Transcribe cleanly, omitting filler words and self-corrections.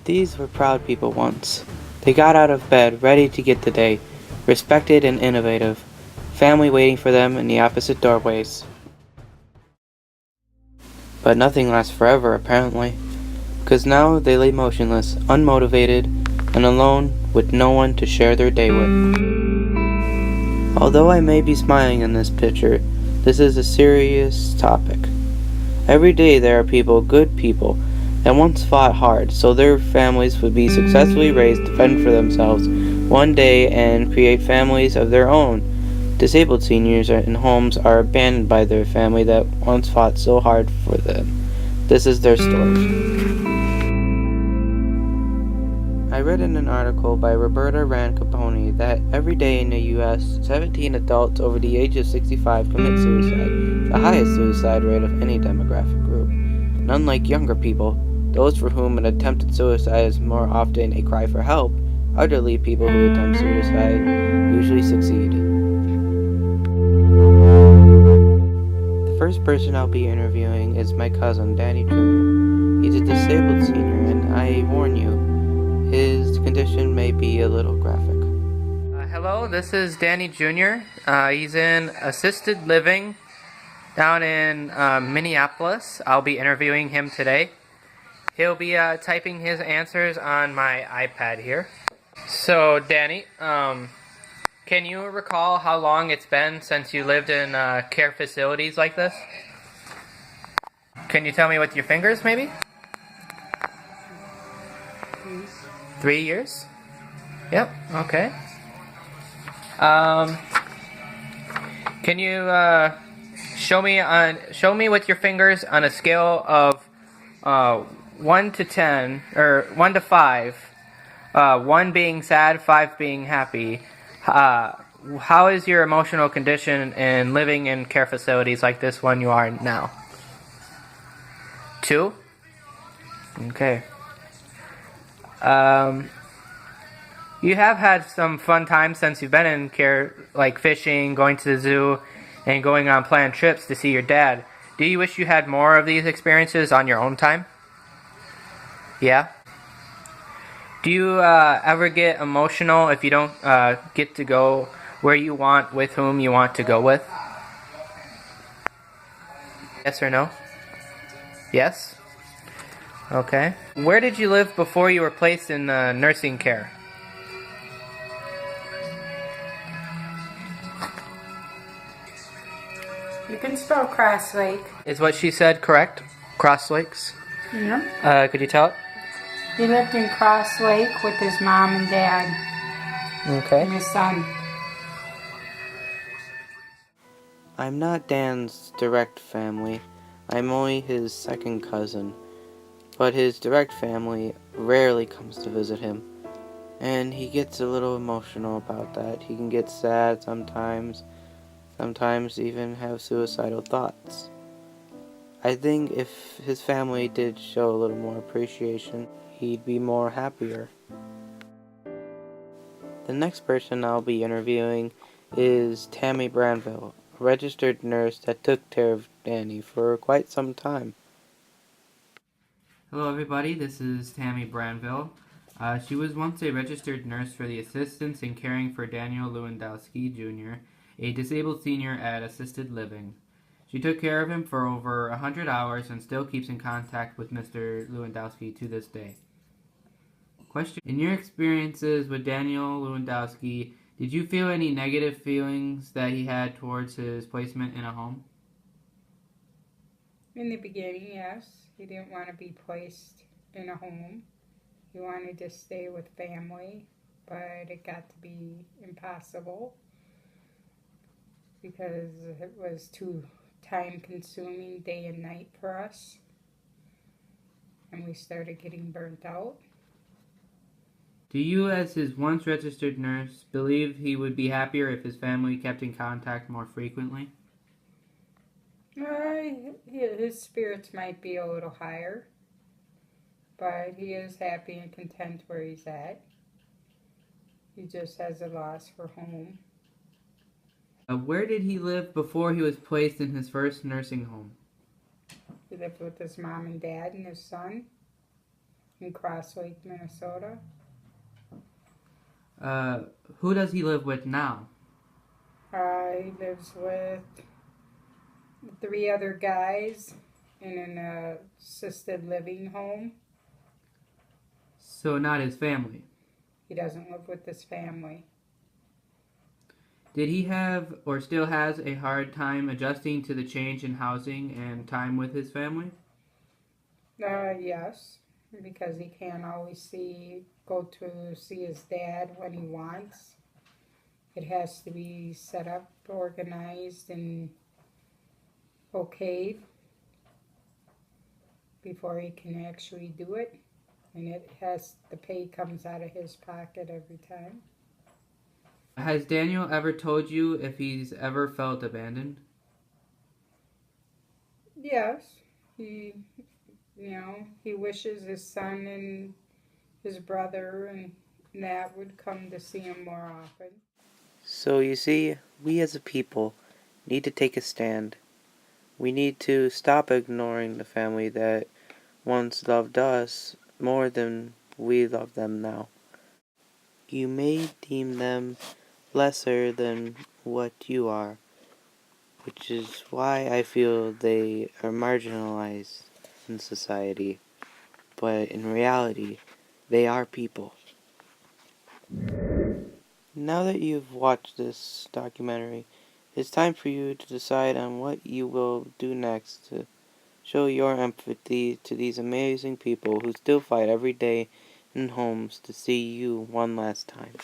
These were proud people once. They got out of bed ready to get the day, respected and innovative, family waiting for them in the opposite doorways. But nothing lasts forever, apparently, because now they lay motionless, unmotivated, and alone with no one to share their day with. Although I may be smiling in this picture, this is a serious topic. Every day there are people, good people, that once fought hard so their families would be successfully raised to fend for themselves one day and create families of their own. Disabled seniors in homes are abandoned by their family that once fought so hard for them. This is their story. I read in an article by Roberta Rand Capone that every day in the U.S., 17 adults over the age of 65 commit suicide, the highest suicide rate of any demographic group. And unlike younger people, those for whom an attempted suicide is more often a cry for help, elderly people who attempt suicide usually succeed. The first person I'll be interviewing is my cousin, Danny Jr. He's a disabled senior, and I warn you, his condition may be a little graphic. Hello, this is Danny Jr. He's in assisted living down in Minneapolis. I'll be interviewing him today. He'll be typing his answers on my iPad here. So, Danny, can you recall how long it's been since you lived in care facilities like this? Can you tell me with your fingers, maybe? 3 years? Yep, okay. Can you show me with your fingers on a scale of 1 to 10, or 1 to 5, 1 being sad, 5 being happy, how is your emotional condition in living in care facilities like this one you are now? 2? Okay. You have had some fun times since you've been in care, like fishing, going to the zoo, and going on planned trips to see your dad. Do you wish you had more of these experiences on your own time? Yeah? Do you ever get emotional if you don't get to go where you want with whom you want to go with? Yes or no? Yes? Okay. Where did you live before you were placed in nursing care? You can spell Cross Lake. Is what she said correct? Cross Lakes? Yeah. Could you tell it? He lived in Cross Lake with his mom and dad Okay. and his son. I'm not Dan's direct family. I'm only his second cousin. But his direct family rarely comes to visit him. And he gets a little emotional about that. He can get sad sometimes even have suicidal thoughts. I think if his family did show a little more appreciation, he'd be more happier. The next person I'll be interviewing is Tammy Branville, a registered nurse that took care of Danny for quite some time. Hello everybody, this is Tammy Branville. She was once a registered nurse for the Assistance in Caring for Daniel Lewandowski, Jr., a disabled senior at assisted living. She took care of him for over 100 hours and still keeps in contact with Mr. Lewandowski to this day. Question: in your experiences with Daniel Lewandowski, did you feel any negative feelings that he had towards his placement in a home? In the beginning, yes. He didn't want to be placed in a home. He wanted to stay with family, but it got to be impossible because it was too time-consuming day and night for us. And we started getting burnt out. Do you, as his once registered nurse, believe he would be happier if his family kept in contact more frequently? His spirits might be a little higher, but he is happy and content where he's at. He just has a loss for home. Where did he live before he was placed in his first nursing home? He lived with his mom and dad and his son. in Cross Lake, Minnesota. Who does he live with now? He lives with 3 other guys in an assisted living home. So not his family. He doesn't live with his family. Did he have or still has a hard time adjusting to the change in housing and time with his family? Yes, because he can't always go to see his dad when he wants. It has to be set up, organized, and okayed before he can actually do it. And the pay comes out of his pocket every time. Has Daniel ever told you if he's ever felt abandoned? Yes, he wishes his son and his brother and that would come to see him more often. So you see, we as a people need to take a stand. We need to stop ignoring the family that once loved us more than we love them now. You may deem them lesser than what you are, which is why I feel they are marginalized in society. But in reality, they are people. Now that you've watched this documentary, it's time for you to decide on what you will do next to show your empathy to these amazing people who still fight every day in homes to see you one last time.